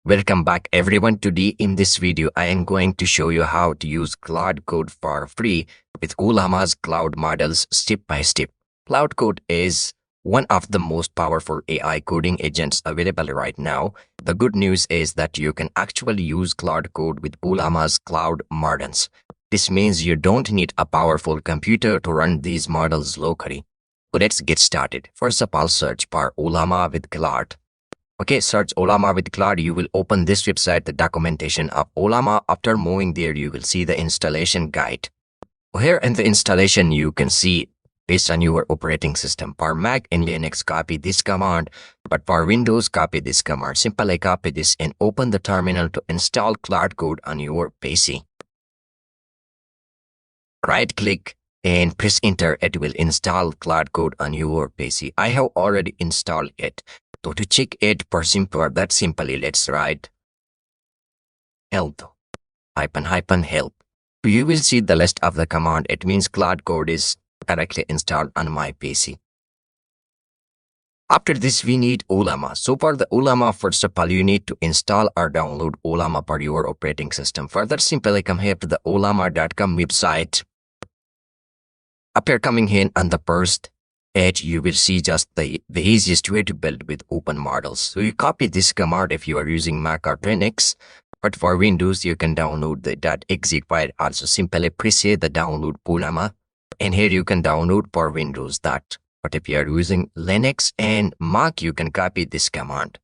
Welcome back everyone. Today in this video I am going to show you how to use Claude Code for free with Ollama's cloud models step by step. Claude Code is one of the most powerful AI coding agents available right now. The good news is that you can actually use Claude Code with Ollama's cloud models. This means you don't need a powerful computer to run these models locally. So let's get started. First of all, search for Ollama with Claude. Okay, search Ollama with Claude. You will open this website, the documentation of Ollama. After moving there, you will see the installation guide. Here in the installation, you can see based on your operating system. For Mac and Linux, copy this command, but for Windows, copy this command. Simply copy this and open the terminal to install Claude Code on your PC. Right-click and press enter. It will install Claude Code on your PC. I have already installed it. So to check it for that simply let's write help --help. You will see the list of the command. It means Claude Code is correctly installed on my PC. After this, we need Ollama. So for the Ollama, first of all, you need to install or download Ollama for your operating system. Further, simply come here to the ollama.com website. After coming in on the first page, you will see just the easiest way to build with open models. So you copy this command if you are using Mac or Linux, but for Windows, you can download the .exe file. Also, simply press here the download Ollama, and here you can download for Windows that. But if you are using Linux and Mac, you can copy this command.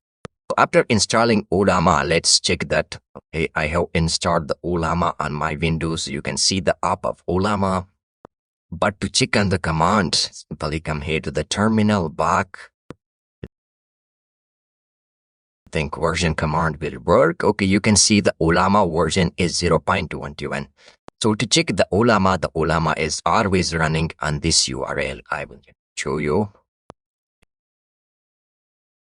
So after installing Ollama, let's check that. Okay, I have installed the Ollama on my Windows. You can see the app of Ollama. But to check on the command, simply come here to the terminal back. I think version command will work. Okay, you can see the Ollama version is 0.21. So to check the Ollama is always running on this URL. I will show you.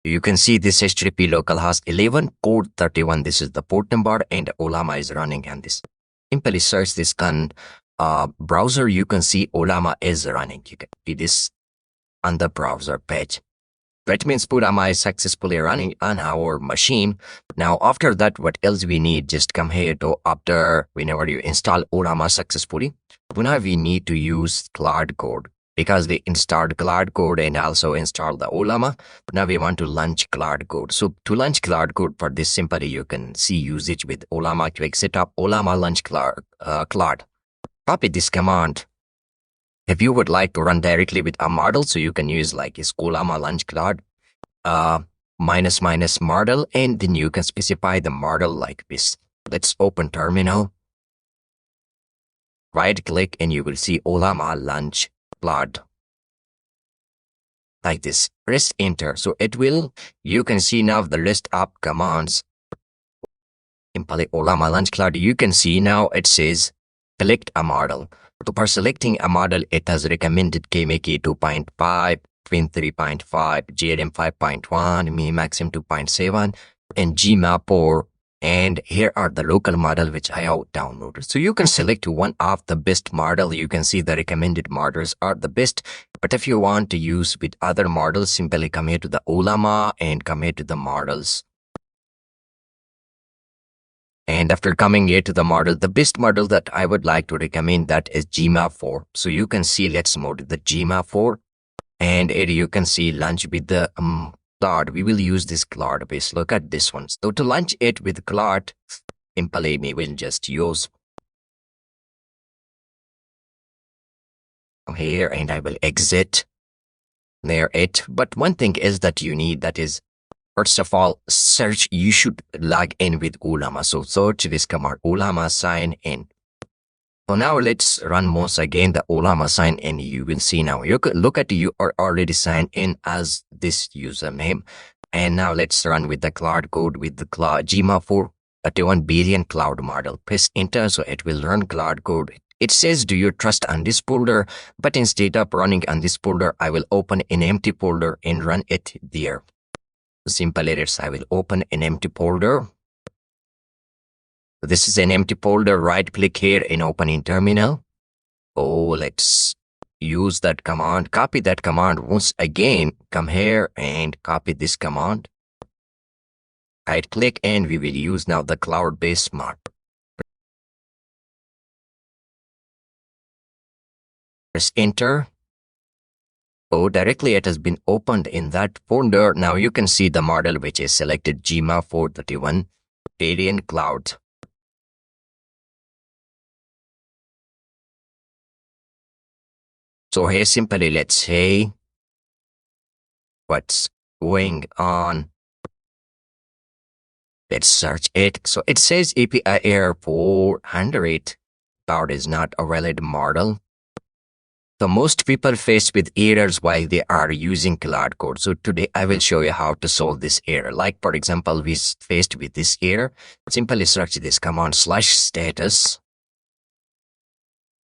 You can see this HTTP localhost 11 port 31. This is the port number and Ollama is running on this. Simply search this browser. You can see Ollama is running. You can see this on the browser page. That means Ollama is successfully running on our machine. Now after that, what else we need? Just come here to whenever you install Ollama successfully, now we need to use Claude Code because we installed Claude Code and also installed the Ollama. Now we want to launch Claude Code. So to launch Claude Code, for this simply you can see usage with Ollama. Click setup Ollama launch Claude. Copy this command. If you would like to run directly with a model, so you can use like is Ollama launch Claude -- model, and then you can specify the model like this. Let's open terminal. Right click and you will see Ollama launch Claude. Like this. Press enter. So it will, you can see now the list of commands. Simply Ollama launch Claude. You can see now it says select a model. So for selecting a model, it has recommended KMake 2.5, Twin 3.5, GLM 5.1, Maxim 2.7, and GMAP 4. And here are the local model which I have downloaded. So you can select one of the best model. You can see the recommended models are the best. But if you want to use with other models, simply come here to the Ollama and come here to the models. And after coming here to the model, the best model that I would like to recommend that is GMAP 4. So you can see, let's move to the GMAP 4. And here you can see launch with the Claude. We will use this Claude base. Look at this one. So to launch it with Claude, simply we will just use here and I will exit there it. But one thing is that you need, that is, first of all, search, you should log in with Ollama. So search this command, Ollama sign in. So now let's run once again the Ollama sign in. You will see now, you could look at, you are already signed in as this username. And now let's run with the Claude Code with the GMAP 4 31 billion cloud model. Press enter, so it will run Claude Code. It says, do you trust on this folder? But instead of running on this folder, I will open an empty folder and run it there. Simply I will open an empty folder. This is an empty folder. Right click here and open in terminal. Oh, let's use that command. Copy that command once again. Come here and copy this command. Right click and we will use now the cloud-based smart. Press enter. Oh, directly it has been opened in that folder. Now you can see the model which is selected GMA 431 Variant Cloud. So here simply let's say what's going on. Let's search it. So it says API error 400. Cloud is not a valid model. So most people face with errors while they are using Claude Code. So today I will show you how to solve this error. Like for example, we faced with this error. Simply search this command /status.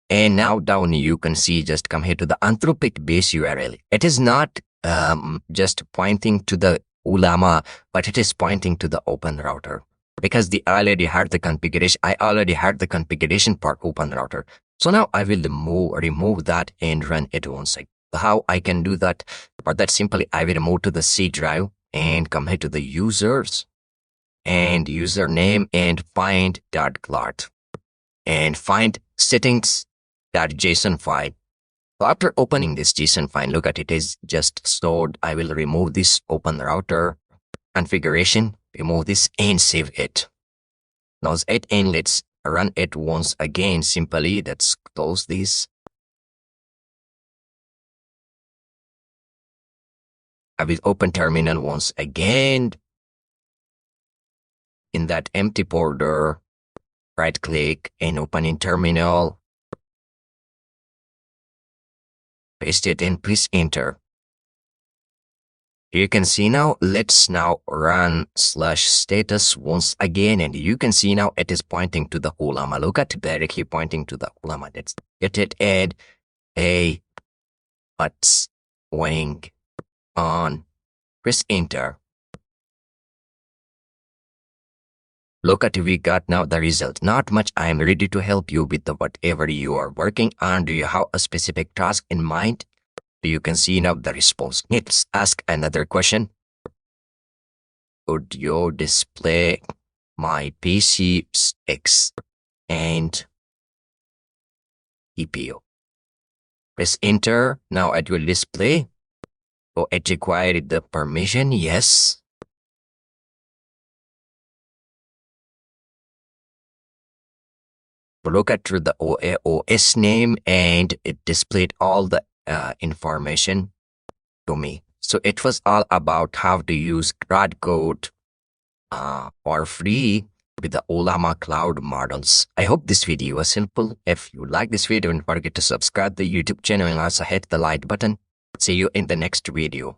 And now down you can see just come here to the Anthropic base URL. It is not just pointing to the Ollama, but it is pointing to the open router. Because I already had the configuration part open router. So now I will remove that and run it once again. How I can do that? For that simply I will move to the C drive and come here to the users and username and find .claude and find settings.json file. So after opening this JSON file, look at it is just stored. I will remove this open router configuration, remove this and save it. Now it and let's run it once again. Simply let's close this. I will open terminal once again. In that empty folder, right click and open in terminal. Paste it and press enter. You can see now, let's now run /status once again, and you can see now it is pointing to the Ollama. Look at directly pointing to the Ollama. Let's get it and hey, what's going on? Press enter. Look at we got now the result. Not much. I am ready to help you with the whatever you are working on. Do you have a specific task in mind? You can see now the response. Let's ask another question. Would you display my PC X and EPU? Press enter. Now it will display. Oh, it required the permission. Yes. Look at the OS name and it displayed all the information to me. So it was all about how to use Claude Code for free with the Ollama cloud models. I hope this video was helpful. If you like this video, don't forget to subscribe the YouTube channel and also hit the like button. See you in the next video.